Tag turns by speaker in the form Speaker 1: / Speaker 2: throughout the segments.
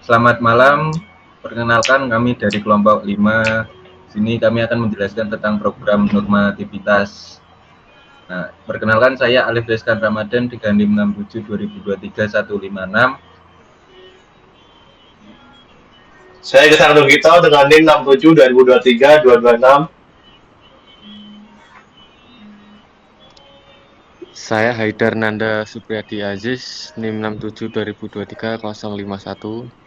Speaker 1: Selamat malam, perkenalkan kami dari kelompok 5. Sini kami akan menjelaskan tentang program normativitas. Nah, perkenalkan saya Alif Deskan Ramadan 3667 2023 156.
Speaker 2: Saya Gesang Dugito dengan NIM 67 2023 226.
Speaker 3: Saya Haidar Nanda Supriyadi Aziz, NIM 67 2023 051.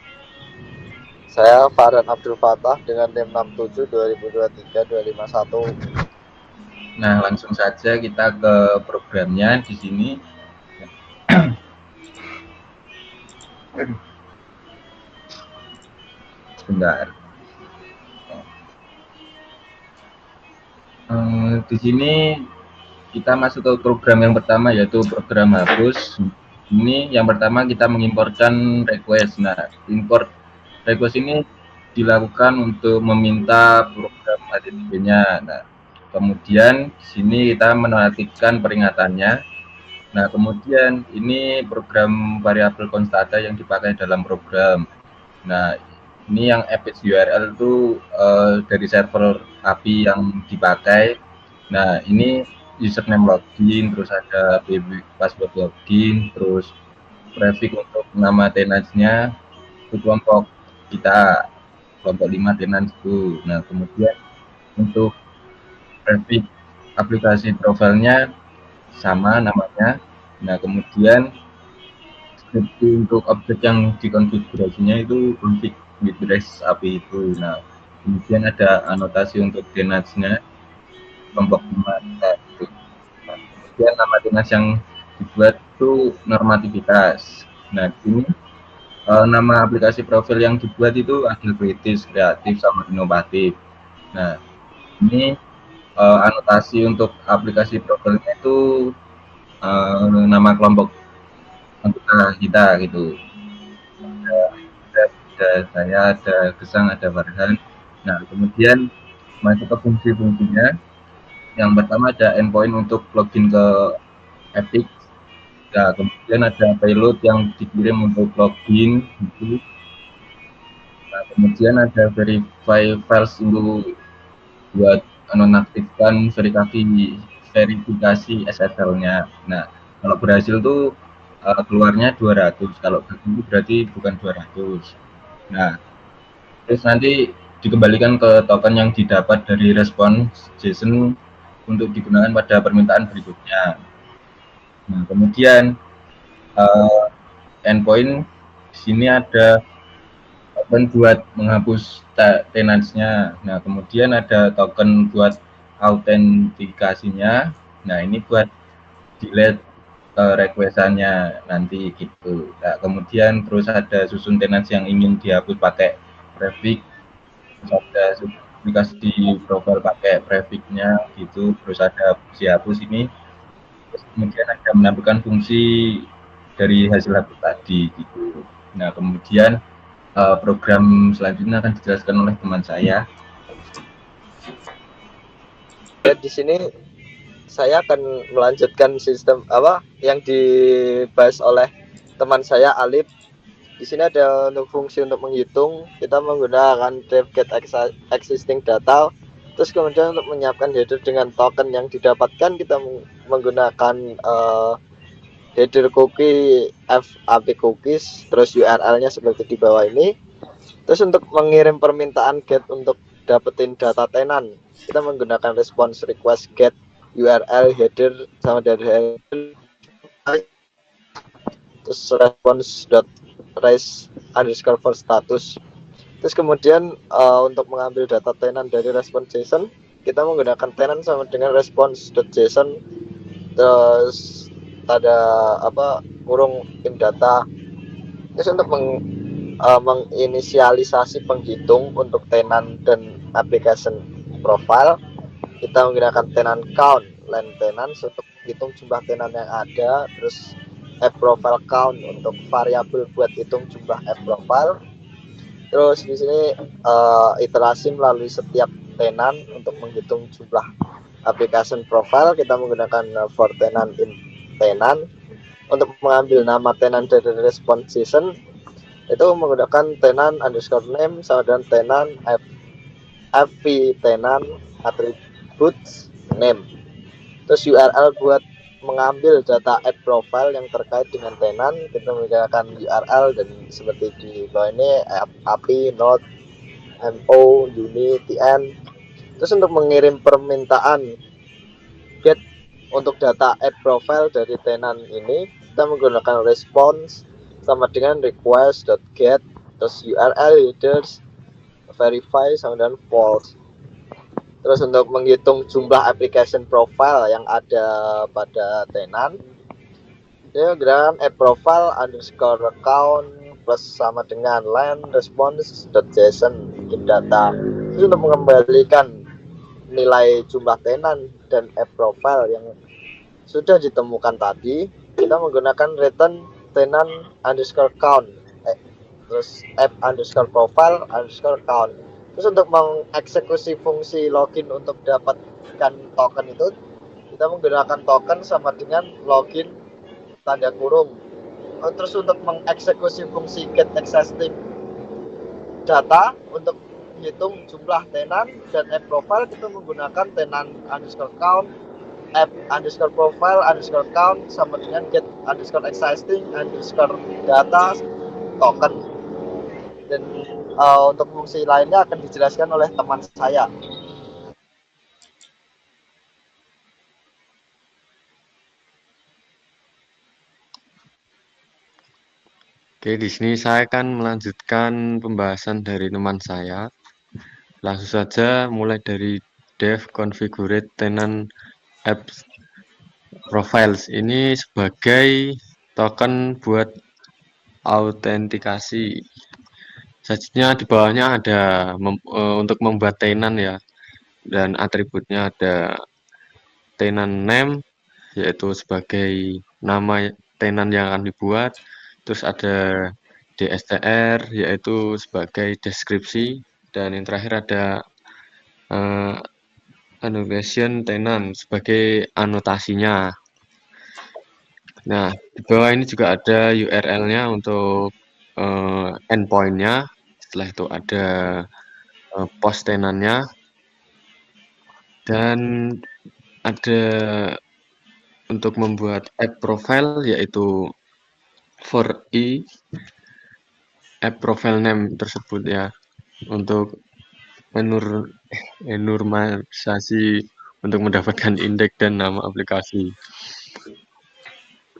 Speaker 4: Saya Farhan Abdul Fattah dengan NIM 67 2023 251.
Speaker 1: Nah, langsung saja kita ke programnya di sini. Sebentar. Di sini kita masuk ke program yang pertama, yaitu program hapus. Ini yang pertama kita mengimportkan request. Nah, import request ini dilakukan untuk meminta program HTTP-nya. Nah, kemudian di sini kita menonaktifkan peringatannya. Nah, kemudian ini program variabel constata yang dipakai dalam program. Nah, ini yang fetch URL itu dari server API yang dipakai. Nah, ini username login, terus ada password login, terus prefix untuk nama tenants-nya itu kelompok kita, kelompok 5 tenants itu. Nah, kemudian untuk prefix aplikasi profilnya sama namanya. Nah, kemudian deskripsi untuk objek yang dikonfigurasinya itu config with REST API itu. Nah, kemudian ada anotasi untuk tenants-nya kelompok 5 itu. Nah, kemudian nama tenants yang dibuat itu normativitas. Nah, ini nama aplikasi profil yang dibuat itu agil kritis, kreatif, sama inovatif. Nah, ini anotasi untuk aplikasi profilnya itu nama kelompok anggota kita gitu. Ada saya, ada Gesang, ada Farhan. Nah, kemudian masuk ke fungsi-fungsinya. Yang pertama ada endpoint untuk login ke Epic. Nah, kemudian ada payload yang dikirim untuk login gitu. Nah, kemudian ada verify files untuk buat nonaktifkan verifikasi SSL-nya. Nah, kalau berhasil tuh keluarnya 200, kalau gagal berarti bukan 200. Nah, terus nanti dikembalikan ke token yang didapat dari response JSON untuk digunakan pada permintaan berikutnya. Nah, kemudian endpoint di sini ada token buat menghapus tenants-nya. Nah, kemudian ada token buat autentikasinya. Nah, ini buat delete request-nya nanti gitu. Nah, kemudian terus ada susun tenants yang ingin dihapus pakai prefix, terus ada aplikasi profile pakai prefix-nya gitu, terus ada fungsi hapus ini, terus kemudian ada menampilkan fungsi dari hasil hapus tadi gitu. Nah, kemudian program selanjutnya akan dijelaskan oleh teman saya.
Speaker 4: Dan di sini saya akan melanjutkan sistem apa yang dibahas oleh teman saya Alif. Di sini ada untuk fungsi untuk menghitung, kita menggunakan def get existing data. Terus kemudian untuk menyiapkan header dengan token yang didapatkan, kita menggunakan header cookie FAP cookies, terus URL-nya seperti di bawah ini. Terus untuk mengirim permintaan get untuk dapetin data tenant, kita menggunakan response request get URL header sama dari header, terus response dot raise underscore for status. Terus kemudian untuk mengambil data tenant dari response JSON, kita menggunakan tenant sama dengan response.json, terus ada apa kurung in data. Terus untuk menginisialisasi penghitung untuk tenant dan application profile, kita menggunakan tenant count line tenants untuk hitung jumlah tenant yang ada, terus app profile count untuk variabel buat hitung jumlah app profile. Terus di sini iterasi melalui setiap tenant untuk menghitung jumlah application profile, kita menggunakan for tenant in tenant. Untuk mengambil nama tenant dari response JSON, itu menggunakan tenant underscore name sama dengan tenant fp tenant attributes name. Terus URL buat mengambil data add profile yang terkait dengan tenant, kita menggunakan URL dan seperti di bawah ini api node mo uni tn. Terus untuk mengirim permintaan get untuk data add profile dari tenant ini, kita menggunakan response sama dengan request.get, terus URL headers verify sama dengan false. Terus untuk menghitung jumlah application profile yang ada pada tenant, dia menggunakan add profile underscore account plus sama dengan line response.json bikin data. Terus untuk mengembalikan nilai jumlah tenant dan app profile yang sudah ditemukan tadi, kita menggunakan return tenant underscore count terus app underscore profile underscore count. Terus untuk mengeksekusi fungsi login untuk dapatkan token itu, kita menggunakan token sama dengan login tanda kurung. Terus untuk mengeksekusi fungsi get existing data untuk menghitung jumlah tenant dan app profile, kita menggunakan tenant underscore count app underscore profile underscore count sama dengan get underscore existing underscore data token. Dan untuk fungsi lainnya akan dijelaskan oleh teman saya.
Speaker 3: Oke, di sini saya akan melanjutkan pembahasan dari teman saya. Langsung saja mulai dari dev configure tenant apps profiles. Ini sebagai token buat autentikasi. Selanjutnya di bawahnya ada untuk membuat tenant ya, dan atributnya ada tenant name yaitu sebagai nama tenant yang akan dibuat, terus ada DSTR yaitu sebagai deskripsi, dan yang terakhir ada annotation tenant sebagai anotasinya. Nah, di bawah ini juga ada URL-nya untuk endpoint-nya. Setelah itu ada post tenant-nya, dan ada untuk membuat app profile yaitu for app profile name tersebut ya, untuk normalisasi untuk mendapatkan indeks dan nama aplikasi.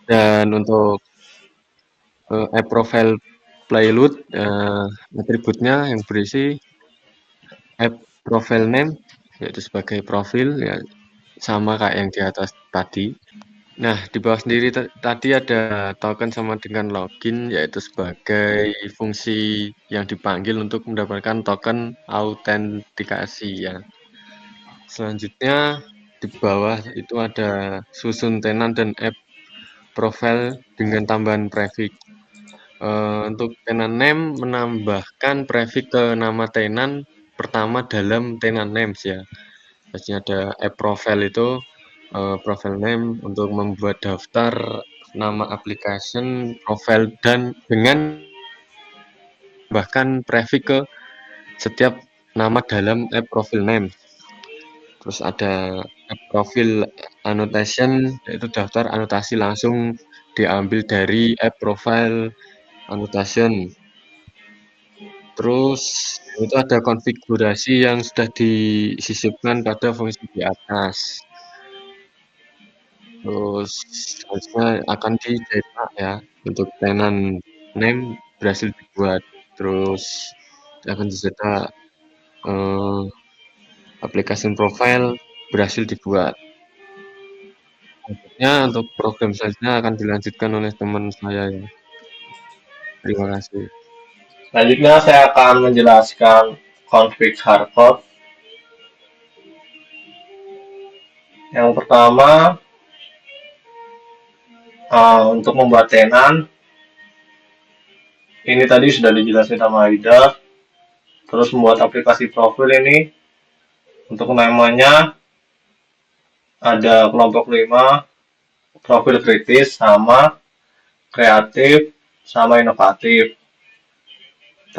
Speaker 3: Dan untuk app profile payload atributnya yang berisi app profile name yaitu sebagai profil ya, sama kayak yang di atas tadi. Nah, di bawah sendiri tadi ada token sama dengan login yaitu sebagai fungsi yang dipanggil untuk mendapatkan token autentikasi ya. Selanjutnya di bawah itu ada susun tenant dan app profile dengan tambahan prefix. Untuk tenant name menambahkan prefix ke nama tenant pertama dalam tenant names ya. Biasanya ada app profile itu profile name untuk membuat daftar nama application profile dan dengan bahkan prefix ke setiap nama dalam app profile name. Terus ada app profile annotation yaitu daftar anotasi langsung diambil dari app profile annotation. Terus itu ada konfigurasi yang sudah disisipkan pada fungsi di atas. Terus selanjutnya akan dicetak ya, untuk tenant name berhasil dibuat. Terus akan dicetak application profile berhasil dibuat. Selanjutnya untuk program selanjutnya akan dilanjutkan oleh teman saya ya. Terima kasih.
Speaker 2: Selanjutnya saya akan menjelaskan config hardcode. Yang pertama, untuk membuat tenant, ini tadi sudah dijelasin sama Aida. Terus membuat aplikasi profil ini, untuk namanya ada kelompok 5, profil kritis sama kreatif sama inovatif.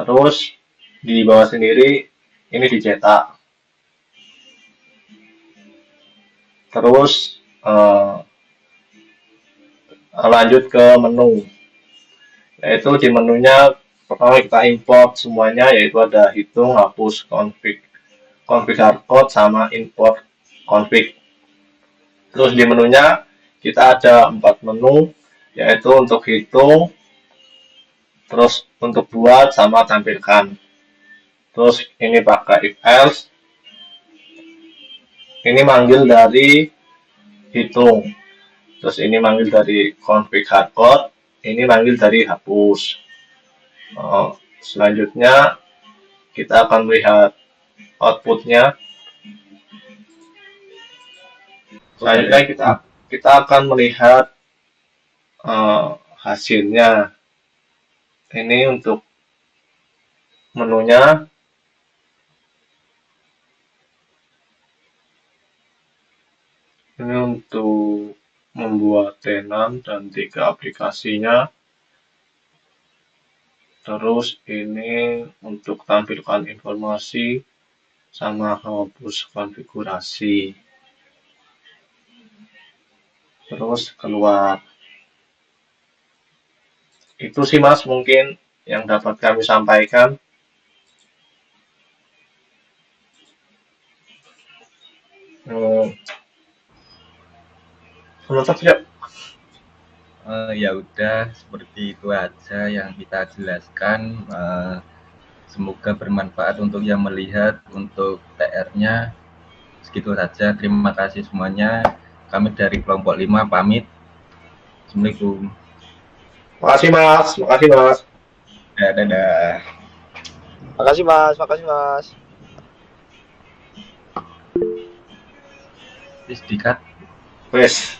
Speaker 2: Terus di bawah sendiri ini dicetak. Terus lanjut ke menu. Yaitu di menunya pertama kita import semuanya, yaitu ada hitung, hapus, config hardcode sama import config. Terus di menunya kita ada 4 menu, yaitu untuk hitung, terus untuk buat sama tampilkan. Terus ini pakai if else, ini manggil dari hitung. Terus ini manggil dari config hardcode, ini manggil dari hapus. Selanjutnya kita akan melihat outputnya. Selanjutnya kita akan melihat hasilnya. Ini untuk menunya. Ini untuk membuat tenant dan 3 aplikasinya. Terus ini untuk tampilkan informasi sama hapus konfigurasi. Terus keluar. Itu sih Mas mungkin yang dapat kami sampaikan. Menutup ya.
Speaker 1: Ya udah seperti itu aja yang kita jelaskan. Semoga bermanfaat untuk yang melihat. Untuk PR-nya segitu saja. Terima kasih semuanya. Kami dari kelompok 5 pamit. Assalamualaikum.
Speaker 2: Makasih Mas.
Speaker 1: Dadah.
Speaker 4: Makasih Mas, makasih Mas.
Speaker 1: Please dikat.
Speaker 2: Wes.